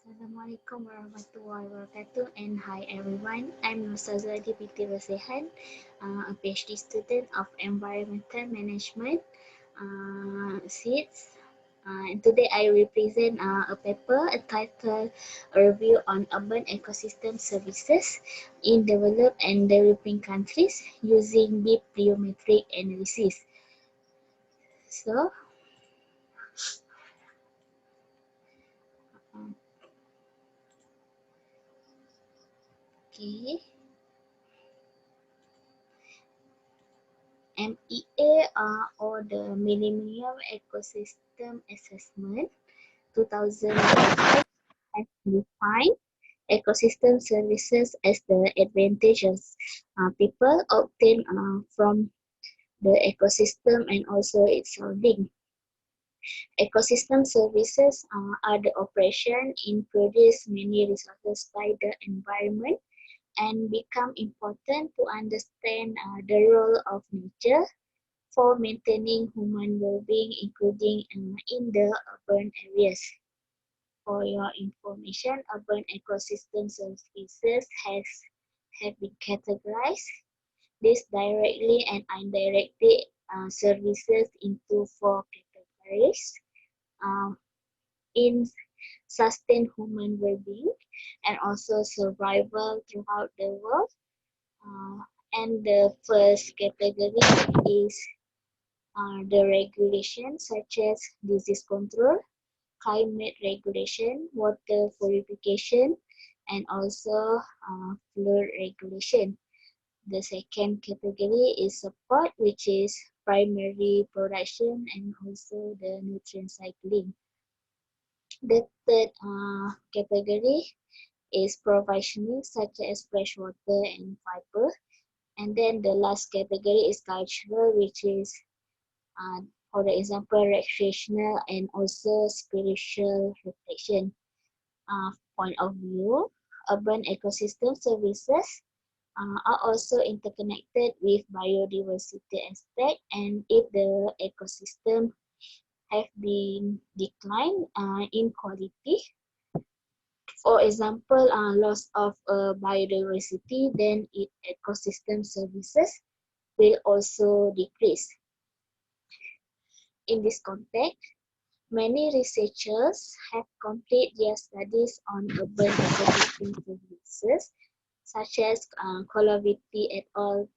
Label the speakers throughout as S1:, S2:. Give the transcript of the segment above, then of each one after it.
S1: Assalamualaikum warahmatullahi wabarakatuh, and hi everyone. I'm Shazwanie Rosehan, a PhD student of Environmental Management SEEDS. And today I will present a paper entitled A Review on Urban Ecosystem Services in Developed and Developing Countries using Bibliometric Analysis. So, okay. MEA or the Millennium Ecosystem Assessment 2005 has defined ecosystem services as the advantages people obtain from the ecosystem and also its surrounding. Ecosystem services are the operation in produce many resources by the environment and become important to understand the role of nature for maintaining human well-being, including in the urban areas. For your information, urban ecosystem services have been categorized this directly and indirectly services into four categories. Um, in sustain human well-being and also survival throughout the world. Uh, and the first category is the regulations such as disease control, climate regulation, water purification, and also flood regulation. The second category is support, which is primary production and also the nutrient cycling. The third category is provisioning, such as fresh water and fiber. And then the last category is cultural, which is uh, for example, recreational and also spiritual reflection point of view. Urban ecosystem services are also interconnected with biodiversity aspect, and if the ecosystem have been declined in quality, for example, loss of biodiversity, then ecosystem services will also decrease. In this context, many researchers have completed their studies on urban ecosystem services, such as Colaviti et al.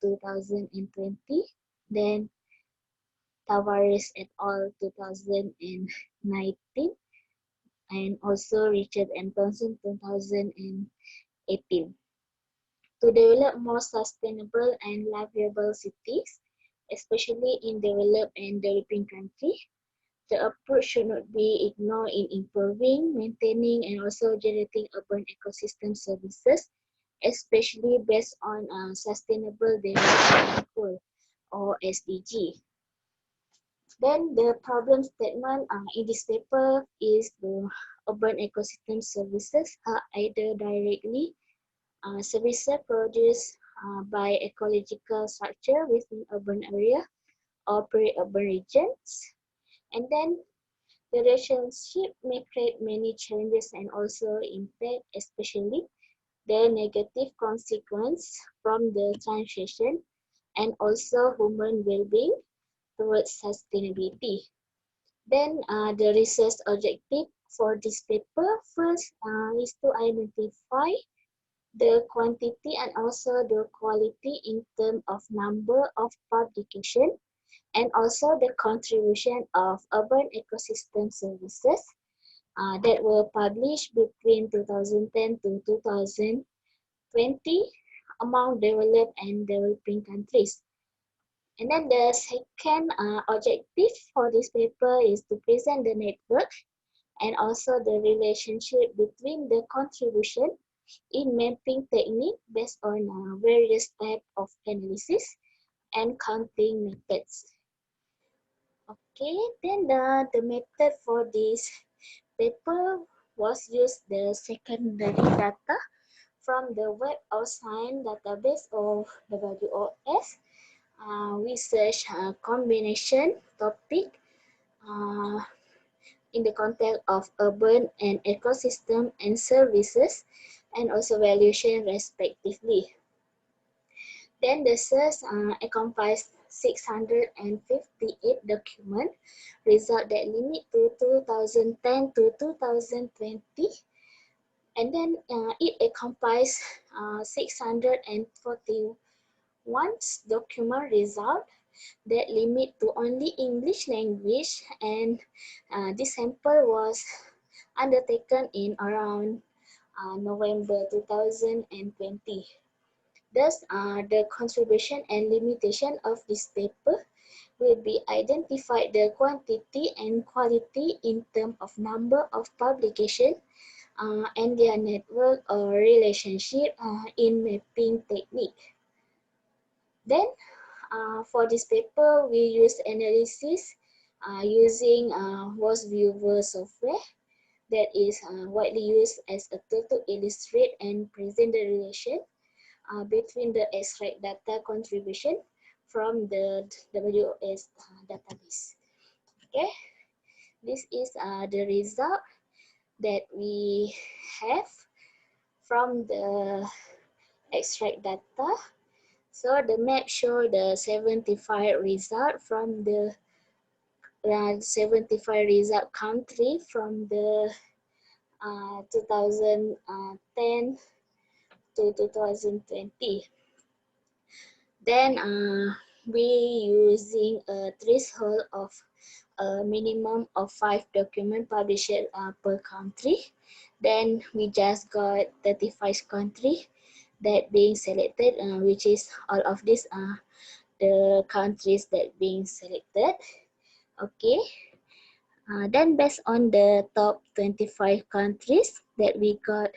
S1: 2020, then Tavares et al. 2019, and also Richard and Thompson 2018. To develop more sustainable and livable cities, especially in developed and developing countries, the approach should not be ignored in improving, maintaining, and also generating urban ecosystem services, especially based on Sustainable Development Goal or SDG. Then the problem statement in this paper is the urban ecosystem services are either directly services produced by ecological structure within urban area or pre-urban regions. And then the relationship may create many challenges and also impact, especially the negative consequence from the transition and also human well-being towards sustainability. Then the research objective for this paper first is to identify the quantity and also the quality in terms of number of publication and also the contribution of urban ecosystem services that were published between 2010 to 2020 among developed and developing countries. And then the second objective for this paper is to present the network and also the relationship between the contribution in mapping technique based on various types of analysis and counting methods. Okay, then the method for this paper was used the secondary data from the Web of Science database of WOS. We search combination topic, uh, in the context of urban and ecosystem and services, and also valuation respectively. Then the search encompassed 658 document result that limit to 2010 to 2020, and then it encompassed 641 document result that limit to only English language, and this sample was undertaken in around November 2020. Thus, the contribution and limitation of this paper will be identified the quantity and quality in terms of number of publication and their network or relationship in mapping technique. Then, for this paper, we use analysis using was viewer software that is widely used as a tool to illustrate and present the relation between the extract data contribution from the WS database. Okay, this is the result that we have from the extract data. So the map show the 75 result from the 75 result country from the 2010 to 2020. Then we using a threshold of a minimum of 5 document published per country. Then we just got 35 country that being selected, which is all of these the countries that being selected. Okay. Then based on the top 25 countries that we got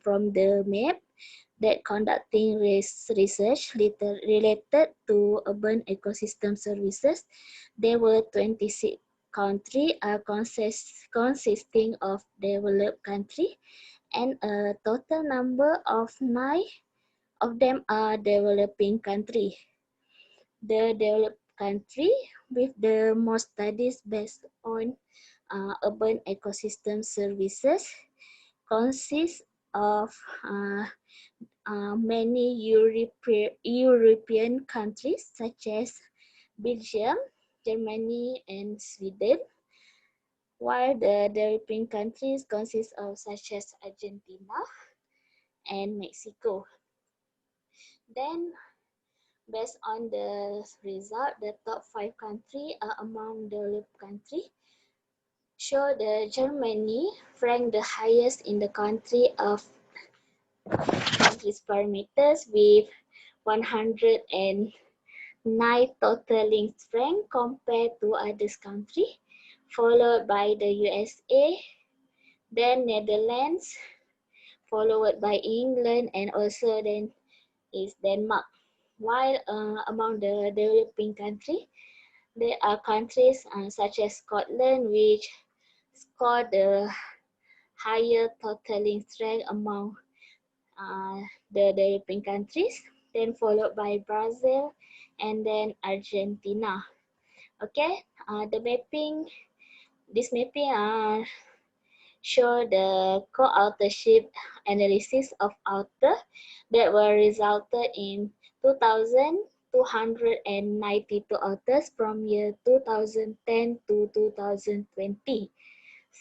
S1: from the map, that conducting research related to urban ecosystem services, there were 26 countries consisting of developed country, and a total number of 9 of them are developing country. The developed country with the most studies based on urban ecosystem services consists of many European countries such as Belgium, Germany, and Sweden, while the developing countries consist of such as Argentina and Mexico. Then, based on the result, the top 5 countries among developed countries show the Germany ranked the highest in the country of countries parameters with 109 total link strength compared to others country, followed by the USA, then Netherlands, followed by England, and also then is Denmark. While among the developing countries, there are countries such as Scotland, which scored the higher total link strength among the developing countries, then followed by Brazil, and then Argentina. Okay, this mapping show the co-authorship analysis of author that were resulted in 2,292 authors from year 2010 to 2020.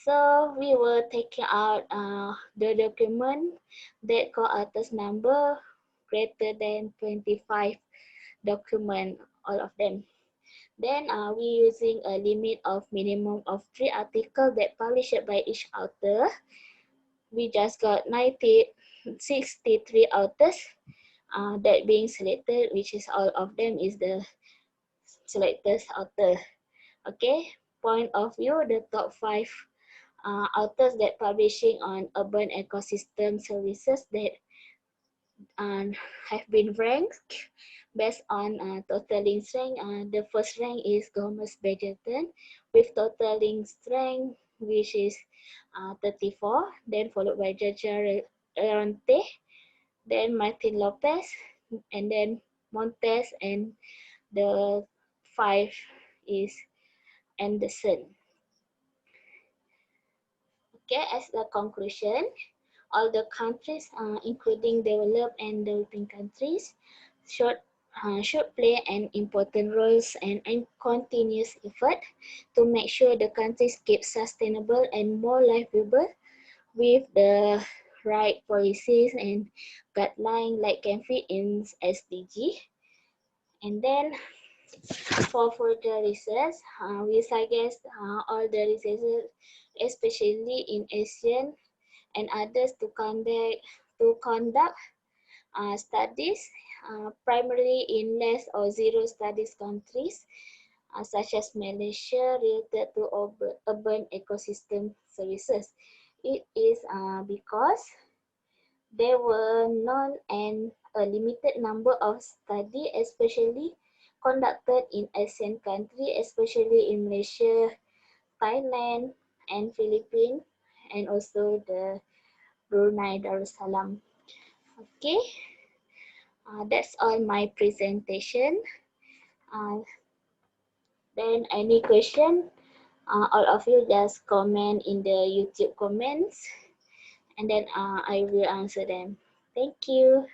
S1: So we were taking out the document that co-authors number greater than 25 document, all of them. Then we using a limit of minimum of 3 articles that published by each author. We just got 63 authors that being selected, which is all of them is the selected author. Okay, point of view, the top 5 authors that publishing on urban ecosystem services that have been ranked based on total link strength. The first rank is Gomez Bejerton with total link strength which is 34, then followed by Jaja Ronte, then Martin Lopez, and then Montes, and the 5 is Anderson. Okay, as a conclusion, all the countries, including developed and developing countries, should should play an important role and continuous effort to make sure the countries keep sustainable and more livable with the right policies and guidelines like can fit in SDG. And then for further research, we suggest all the researchers, especially in Asian and others, to conduct studies primarily in less or zero studies countries such as Malaysia related to urban ecosystem services. It is because there were none and a limited number of studies, especially conducted in Asian countries, especially in Malaysia, Thailand, and Philippines, and also the Brunei Darussalam. Okay, that's all my presentation. Uh, then any question, all of you just comment in the YouTube comments, and then I will answer them. Thank you.